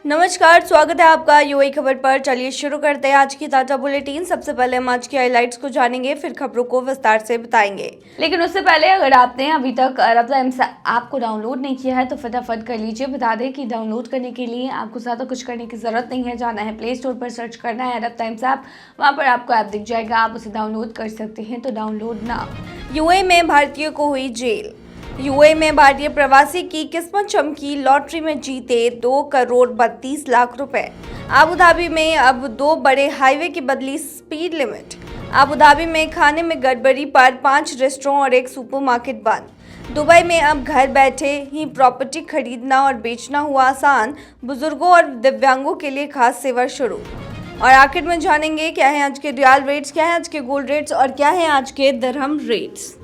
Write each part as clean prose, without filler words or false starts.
नमस्कार, स्वागत है आपका यूएई खबर पर। चलिए शुरू करते हैं आज की ताजा बुलेटिन। सबसे पहले हम आज की हाइलाइट्स को जानेंगे, फिर खबरों को विस्तार से बताएंगे। लेकिन उससे पहले अगर आपने अभी तक अरब टाइम्स ऐप को डाउनलोड नहीं किया है तो फटाफट कर लीजिए। बता दें कि डाउनलोड करने के लिए आपको ज़्यादा कुछ करने की ज़रूरत नहीं है। जाना है प्ले स्टोर पर, सर्च करना है अरब टाइम्स ऐप, वहाँ पर आपको ऐप दिख जाएगा, आप उसे डाउनलोड कर सकते हैं। तो डाउनलोड ना। यूएई में भारतीयों को हुई जेल। यूएई में भारतीय प्रवासी की किस्मत चमकी, लॉटरी में जीते 2,32,00,000 रुपए। अबू धाबी में अब 2 बड़े हाईवे की बदली स्पीड लिमिट। अबू धाबी में खाने में गड़बड़ी पर 5 रेस्टोरेंट और 1 सुपरमार्केट बंद। दुबई में अब घर बैठे ही प्रॉपर्टी खरीदना और बेचना हुआ आसान, बुजुर्गों और दिव्यांगों के लिए खास सेवा शुरू। और आखिर में जानेंगे क्या है आज के रियाल रेट्स, क्या है आज के गोल्ड रेट्स और क्या है आज के दिरहम रेट्स।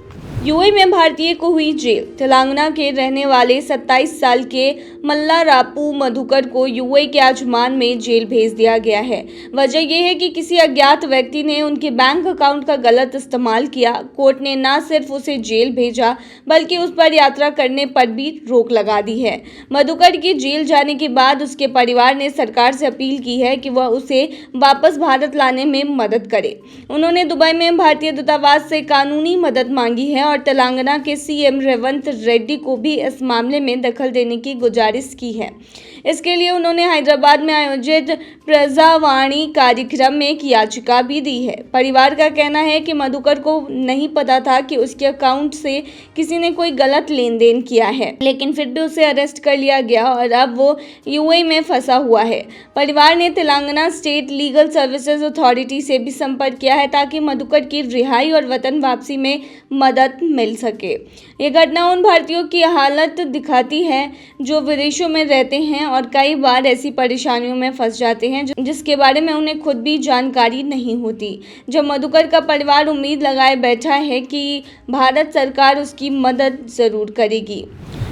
यूएई में भारतीय को हुई जेल। तेलंगाना के रहने वाले 27 साल के मल्लारापू मधुकर को यूएई के आजमान में जेल भेज दिया गया है। वजह यह है कि किसी अज्ञात व्यक्ति ने उनके बैंक अकाउंट का गलत इस्तेमाल किया। कोर्ट ने न सिर्फ उसे जेल भेजा बल्कि उस पर यात्रा करने पर भी रोक लगा दी है। मधुकर के जेल जाने के बाद उसके परिवार ने सरकार से अपील की है कि वह उसे वापस भारत लाने में मदद करे। उन्होंने दुबई में भारतीय दूतावास से कानूनी मदद मांगी है और तेलंगाना के सीएम रेवंत रेड्डी को भी इस मामले में दखल देने की गुजारिश की है। इसके लिए उन्होंने हैदराबाद में आयोजित प्रजावाणी कार्यक्रम में एक याचिका भी दी है। परिवार का कहना है कि मधुकर को नहीं पता था कि उसके अकाउंट से किसी ने कोई गलत लेन देन किया है, लेकिन फिर भी उसे अरेस्ट कर लिया गया और अब वो यूएई में फंसा हुआ है। परिवार ने Telangana state legal services authority से भी संपर्क किया है ताकि मधुकर की रिहाई और वतन वापसी में मदद मिल सके। ये घटना उन भारतीयों की हालत दिखाती है जो विदेशों में रहते हैं और कई बार ऐसी परेशानियों में फंस जाते हैं जिसके बारे में उन्हें खुद भी जानकारी नहीं होती। जब मधुकर का परिवार उम्मीद लगाए बैठा है कि भारत सरकार उसकी मदद जरूर करेगी।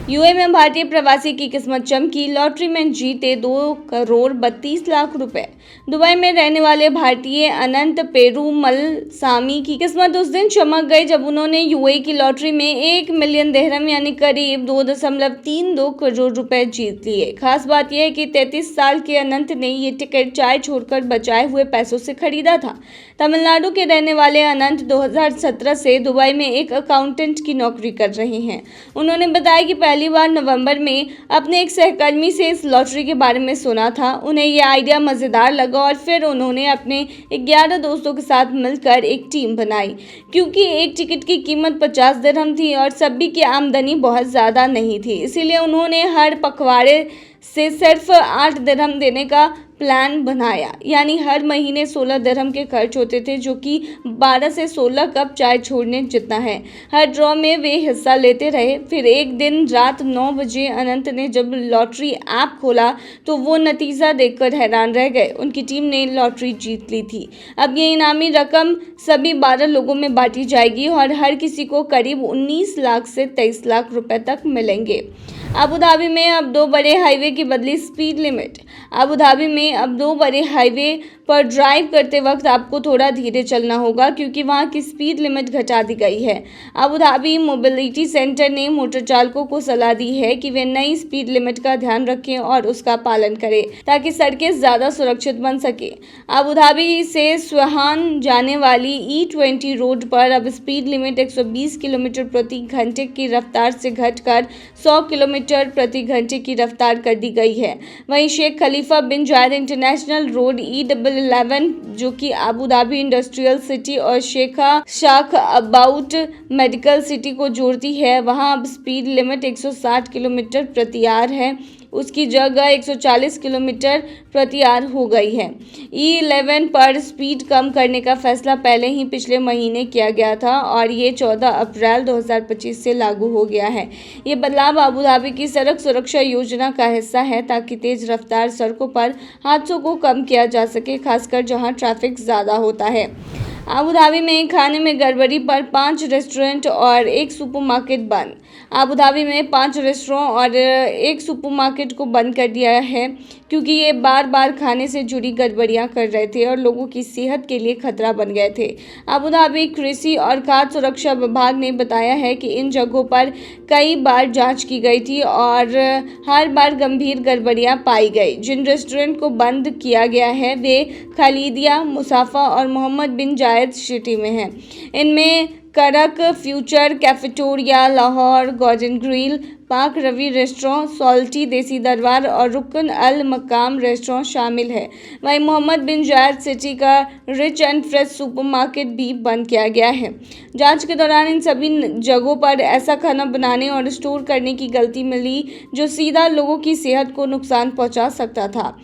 यूएई में भारतीय प्रवासी की किस्मत चमकी, लॉटरी में जीते 2,32,00,000 रुपए। दुबई में रहने वाले भारतीय अनंत पेरूमल सामी की किस्मत उस दिन चमक गई जब उन्होंने यूएई की लॉटरी में 1 मिलियन दिरहम यानी करीब 2.32 करोड़ रुपए जीत लिए। खास बात यह है कि 33 साल के अनंत ने ये टिकट चाय छोड़कर बचाए हुए पैसों से खरीदा था। तमिलनाडु के रहने वाले अनंत 2017 से दुबई में एक अकाउंटेंट की नौकरी कर रहे हैं। उन्होंने बताया कि पहली बार नवंबर में अपने एक सहकर्मी से इस लॉटरी के बारे में सुना था। उन्हें यह आइडिया मज़ेदार लगा और फिर उन्होंने अपने 11 दोस्तों के साथ मिलकर एक टीम बनाई। क्योंकि एक टिकट की कीमत 50 दिरहम थी और सभी की आमदनी बहुत ज़्यादा नहीं थी, इसीलिए उन्होंने हर पखवाड़े से सिर्फ 8 दिरहम देने का प्लान बनाया। यानी हर महीने 16 दिरहम के खर्च होते थे, जो कि 12 से 16 कप चाय छोड़ने जितना है। हर ड्रॉ में वे हिस्सा लेते रहे। फिर एक दिन रात 9 बजे अनंत ने जब लॉटरी ऐप खोला तो वो नतीजा देखकर हैरान रह गए। उनकी टीम ने लॉटरी जीत ली थी। अब ये इनामी रकम सभी 12 लोगों में बांटी जाएगी और हर किसी को करीब 19 लाख से 23 लाख रुपए तक मिलेंगे। अबू धाबी में अब 2 बड़े हाईवे की बदली स्पीड लिमिट। अबू धाबी में अब 2 बड़े हाईवे पर ड्राइव करते वक्त आपको थोड़ा धीरे चलना होगा क्योंकि वहां की स्पीड लिमिट घटा दी गई है। अबू धाबी मोबिलिटी सेंटर ने मोटर चालकों को सलाह दी है कि वे नई स्पीड लिमिट का ध्यान रखें और उसका पालन करें ताकि सड़कें ज़्यादा सुरक्षित बन सके। अबू धाबी से स्वाहान जाने वाली E20 रोड पर अब स्पीड लिमिट 120 किलोमीटर प्रति घंटे की रफ्तार से घटकर 100 किलोमीटर प्रति घंटे की रफ्तार कर दी गई है। वहीं शेख खलीफा बिन जायद इंटरनेशनल रोड E11 जो कि अबू धाबी इंडस्ट्रियल सिटी और शेखा शाख अबाउट मेडिकल सिटी को जोड़ती है, वहां अब स्पीड लिमिट 160 किलोमीटर प्रति आवर है, उसकी जगह 140 किलोमीटर प्रति आवर हो गई है। E11 पर स्पीड कम करने का फैसला पहले ही पिछले महीने किया गया था और ये 14 अप्रैल 2025 से लागू हो गया है। ये बदलाव अबू धाबी की सड़क सुरक्षा योजना का हिस्सा है ताकि तेज रफ्तार सड़कों पर हादसों को कम किया जा सके, खासकर जहां ट्रैफिक ज़्यादा होता है। अबू धाबी में खाने में गड़बड़ी पर 5 रेस्टोरेंट और 1 सुपरमार्केट बंद। अबू धाबी में 5 रेस्टोरेंट और 1 सुपरमार्केट को बंद कर दिया है क्योंकि ये बार बार खाने से जुड़ी गड़बड़ियां कर रहे थे और लोगों की सेहत के लिए खतरा बन गए थे। अबू धाबी कृषि और खाद्य सुरक्षा विभाग ने बताया है कि इन जगहों पर कई बार जांच की गई थी और हर बार गंभीर गड़बड़ियां पाई गई। जिन रेस्टोरेंट को बंद किया गया है वे खालिदिया, मुसाफा और मोहम्मद बिन जायद सिटी में हैं। इनमें करक future cafeteria, Lahore golden grill, पाक रवि रेस्टोरेंट, सॉल्टी देसी दरबार और रुकन अल मकाम रेस्टोरेंट शामिल है। वहीं मोहम्मद बिन जायद सिटी का रिच एंड फ्रेश सुपरमार्केट भी बंद किया गया है। जांच के दौरान इन सभी जगहों पर ऐसा खाना बनाने और स्टोर करने की गलती मिली जो सीधा लोगों की सेहत को नुकसान पहुंचा सकता था।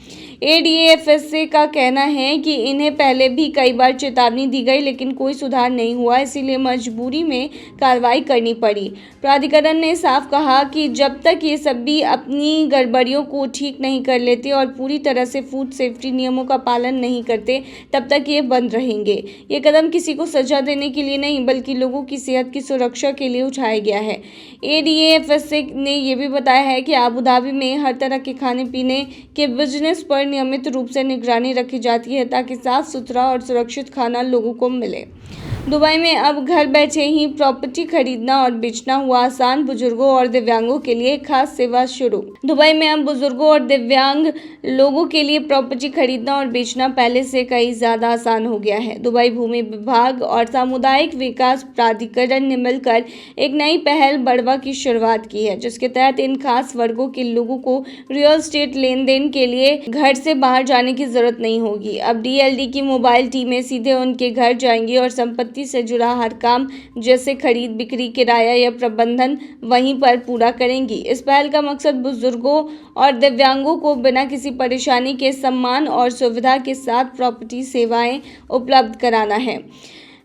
ADFSA का कहना है कि इन्हें पहले भी कई बार चेतावनी दी गई लेकिन कोई सुधार नहीं हुआ, इसीलिए मजबूरी में कार्रवाई करनी पड़ी। प्राधिकरण ने साफ कहा कि जब तक ये सभी अपनी गड़बड़ियों को ठीक नहीं कर लेते और पूरी तरह से फूड सेफ्टी नियमों का पालन नहीं करते तब तक ये बंद रहेंगे। ये कदम किसी को सजा देने के लिए नहीं बल्कि लोगों की सेहत की सुरक्षा के लिए उठाया गया है। ADFSA ने यह भी बताया है कि अबू धाबी में हर तरह के खाने पीने के बिजनेस पर नियमित रूप से निगरानी रखी जाती है ताकि साफ सुथरा और सुरक्षित खाना लोगों को मिले। दुबई में अब घर बैठे ही प्रॉपर्टी खरीदना और बेचना हुआ आसान। बुजुर्गों और दिव्यांगों के लिए खास सेवा शुरू। दुबई में अब बुजुर्गों और दिव्यांग लोगों के लिए प्रॉपर्टी खरीदना और बेचना पहले से कई ज्यादा आसान हो गया है। दुबई भूमि विभाग और सामुदायिक विकास प्राधिकरण ने मिलकर एक नई पहल बढ़वा की शुरुआत की है, जिसके तहत इन खास वर्गों के लोगों को रियल एस्टेट लेन देन के लिए घर से बाहर जाने की जरूरत नहीं होगी। अब DLD की मोबाइल टीमें सीधे उनके घर जाएंगी और संपत्ति से जुड़ा हर काम जैसे खरीद बिक्री, किराया या प्रबंधन वहीं पर पूरा करेंगी। इस पहल का मकसद बुजुर्गों और दिव्यांगों को बिना किसी परेशानी के सम्मान और सुविधा के साथ प्रॉपर्टी सेवाएं उपलब्ध कराना है।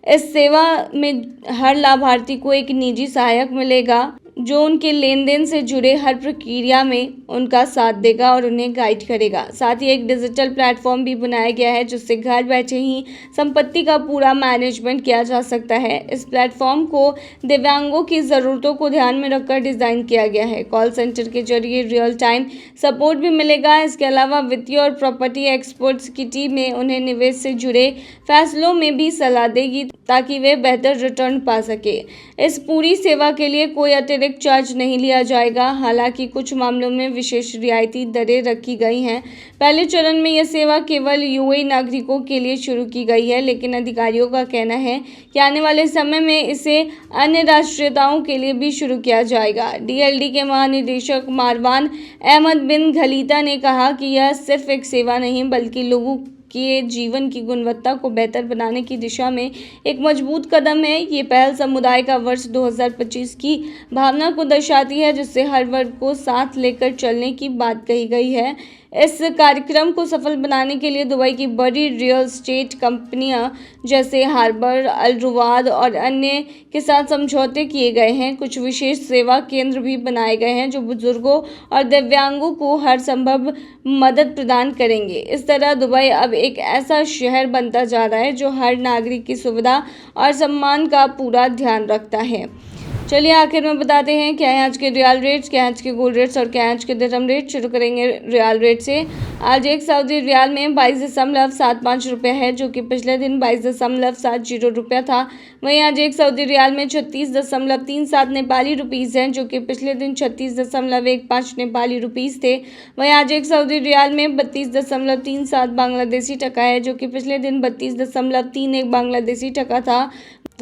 इस सेवा में हर लाभार्थी को एक निजी सहायक मिलेगा जो उनके लेन देन से जुड़े हर प्रक्रिया में उनका साथ देगा और उन्हें गाइड करेगा। साथ ही एक डिजिटल प्लेटफॉर्म भी बनाया गया है जिससे घर बैठे ही संपत्ति का पूरा मैनेजमेंट किया जा सकता है। इस प्लेटफॉर्म को दिव्यांगों की ज़रूरतों को ध्यान में रखकर डिज़ाइन किया गया है। कॉल सेंटर के जरिए रियल टाइम सपोर्ट भी मिलेगा। इसके अलावा वित्तीय और प्रॉपर्टी एक्सपर्ट्स की टीम में उन्हें निवेश से जुड़े फैसलों में भी सलाह देगी ताकि वे बेहतर रिटर्न पा सके। इस पूरी सेवा के लिए कोई अतिरिक्त चार्ज नहीं लिया जाएगा। हालांकि कुछ मामलों में विशेष रियायती दरें रखी गई हैं। पहले चरण में यह सेवा केवल UAE नागरिकों के लिए शुरू की गई है, लेकिन अधिकारियों का कहना है कि आने वाले समय में इसे अन्य राष्ट्रीयताओं के लिए भी शुरू किया जाएगा। DLD के महानिदेशक मारवान अहमद बिन खलीता ने कहा कि यह सिर्फ एक सेवा नहीं बल्कि लोगों के जीवन की गुणवत्ता को बेहतर बनाने की दिशा में एक मजबूत कदम है। ये पहल समुदाय का वर्ष 2025 की भावना को दर्शाती है, जिससे हर वर्ग को साथ लेकर चलने की बात कही गई है। इस कार्यक्रम को सफल बनाने के लिए दुबई की बड़ी रियल एस्टेट कंपनियां जैसे हार्बर, अल रुवाद और अन्य के साथ समझौते किए गए हैं। कुछ विशेष सेवा केंद्र भी बनाए गए हैं जो बुजुर्गों और दिव्यांगों को हर संभव मदद प्रदान करेंगे। इस तरह दुबई अब एक ऐसा शहर बनता जा रहा है जो हर नागरिक की सुविधा और सम्मान का पूरा ध्यान रखता है। चलिए आखिर में बताते हैं क्या है आज के रियल रेट्स, क्या है आज के गोल्ड रेट्स और क्या है आज के दिरहम रेट। शुरू करेंगे रियल रेट से। आज एक सऊदी रियाल में 22.75 रुपये है जो कि पिछले दिन 22.70 रुपया था। वहीं आज एक सऊदी रियाल में 36.37 नेपाली रुपीज़ हैं जो कि पिछले दिन 36.15 नेपाली रुपीज़ थे। वहीं आज एक सऊदी रियाल में 32.37 बांग्लादेशी टका है जो कि पिछले दिन 32.31 बांग्लादेशी टका था।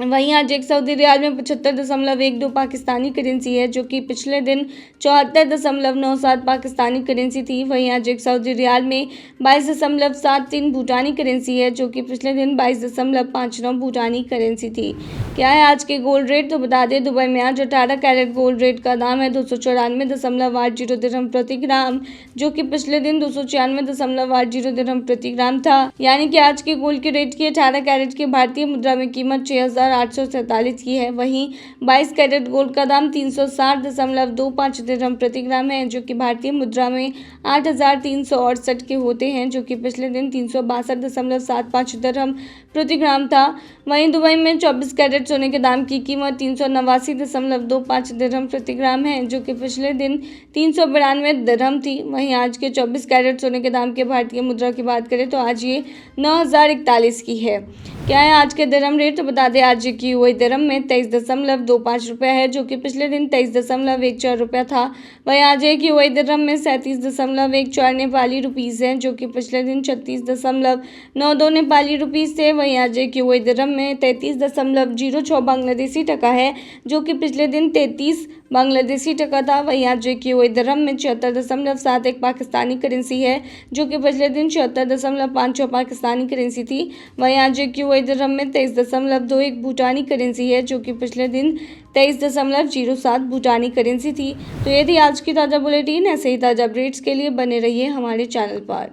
वहीं आज एक सऊदी रियाल में 75.12 पाकिस्तानी करेंसी है जो कि पिछले दिन 74.97 पाकिस्तानी करेंसी थी। वहीं आज एक सऊदी रियाल में 22.73 भूटानी करेंसी है जो कि पिछले दिन 22.59 भूटानी करेंसी थी। क्या है आज के गोल्ड रेट, तो बता दें दुबई में आज 18 कैरेट गोल्ड रेट का दाम है 294.80 दिरहम प्रति ग्राम जो कि पिछले दिन 296.80 दिरहम प्रति ग्राम था। यानी कि आज के गोल्ड के रेट की 18 कैरेट की भारतीय मुद्रा में कीमत 6,000 9,847 की है। वहीं 22 कैरेट गोल्ड का दाम 360.25 दिरहम प्रति ग्राम है, जो कि भारतीय मुद्रा में 8,368 के होते हैं, जो कि पिछले दिन 362.75 दिरहम प्रति ग्राम था। वहीं दुबई में 24 कैरेट सोने के दाम की कीमत 389.25 दिरहम प्रति ग्राम है, जो कि पिछले दिन 392 दिरहम थी। वहीं आज के 24 कैरेट सोने के दाम के भारतीय मुद्रा की बात करें तो आज ये 9,041 की है। क्या है आज के दिरहम रेट, तो बता दें आज की वही दिरहम में 23.25 रुपये है, जो कि पिछले दिन 23.14 रुपया था। वहीं आज की वही दिरहम में 37.14 नेपाली रुपीज़ है, जो कि पिछले दिन 36.92 नेपाली रुपीज़ थे। वहीं आज की वही दिरहम में 33.06 बांग्लादेशी टका है, जो कि पिछले दिन 33 बांग्लादेशी टका था। वहीं आज की वही दिरहम में 76.71 पाकिस्तानी करेंसी है, जो कि पिछले दिन 76.56 पाकिस्तानी करेंसी थी। वहीं आज की वही दिरहम में 23.21 भूटानी करेंसी है, जो कि पिछले दिन 23.07 भूटानी करेंसी थी। तो ये थी आज की ताज़ा बुलेटिन। ऐसे ही ताज़ा अपडेट्स के लिए बने रहिए हमारे चैनल पर।